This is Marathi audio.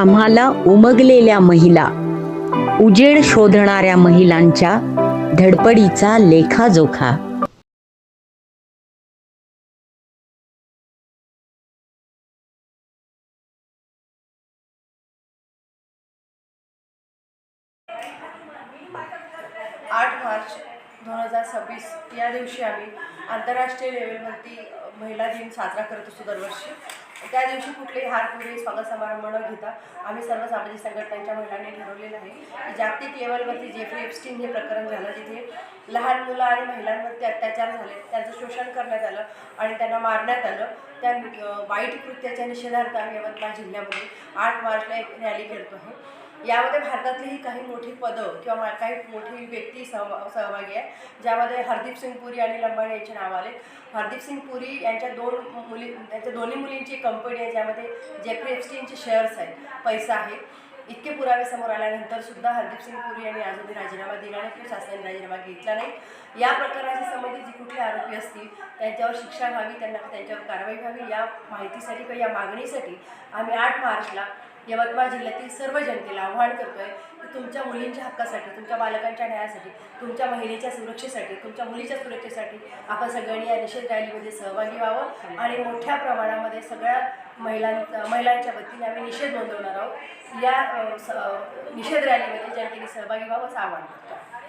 आम्हाला उमगलेल्या महिला, उजेड शोधणाऱ्या महिलांच्या धडपडीचा लेखाजोखा. आठ मार्च 2026 या दिवशी आम्ही आंतरराष्ट्रीय लेवलवरती महिला दिन साजरा करत असतो दरवर्षी. त्या दिवशी कुठलेही हारपुरे स्वागत समारंभ न घेता आम्ही सर्व सामाजिक संघटनांच्या महिलांनी ठरवलेलं आहे की जागतिक लेवलवरती जेफ्री एप्स्टीन हे प्रकरण झालं, जिथे लहान मुलं आणि महिलांवरती अत्याचार झाले, त्यांचं शोषण करण्यात आलं आणि त्यांना मारण्यात आलं. त्या वाईट कृत्याच्या निषेधार्थ आम्ही यवतमाळ जिल्ह्यामध्ये 8 मार्चला एक रॅली करतो आहे. यामध्ये भारतातलीही काही मोठी पदं किंवा काही मोठी व्यक्ती सहभागी आहे, ज्यामध्ये हरदीप सिंग पुरी आणि लंबाणी यांचे नाव आले. हरदीप सिंग पुरी यांच्या त्यांच्या दोन्ही मुलींची कंपनी आहे, ज्यामध्ये जेफ्री एप्स्टीनचे शेअर्स आहेत, पैसा आहे. इतके पुरावे समोर आल्यानंतर सुद्धा हरदीप सिंग पुरी यांनी अजूनही राजीनामा दिला नाही किंवा शासनाने राजीनामा घेतला नाही. या प्रकरणाशी संबंधित जे कुठले आरोपी असतील त्यांच्यावर शिक्षा व्हावी, त्यांच्यावर कारवाई व्हावी, या माहितीसाठी किंवा या मागणीसाठी आम्ही 8 मार्चला यवतमाळ जिल्ह्यातील सर्व जनतेला आव्हान करतो आहे की तुमच्या मुलींच्या हक्कासाठी, तुमच्या बालकांच्या न्यायासाठी, तुमच्या महिलेच्या सुरक्षेसाठी, तुमच्या मुलीच्या सुरक्षेसाठी आपण सगळ्यांनी या निषेध रॅलीमध्ये सहभागी व्हावं आणि मोठ्या प्रमाणामध्ये सगळ्या महिलांच्या वतीने आम्ही निषेध नोंदवणार आहोत. या निषेध रॅलीमध्ये जनतेने सहभागी व्हावं असं आवाहन करतो.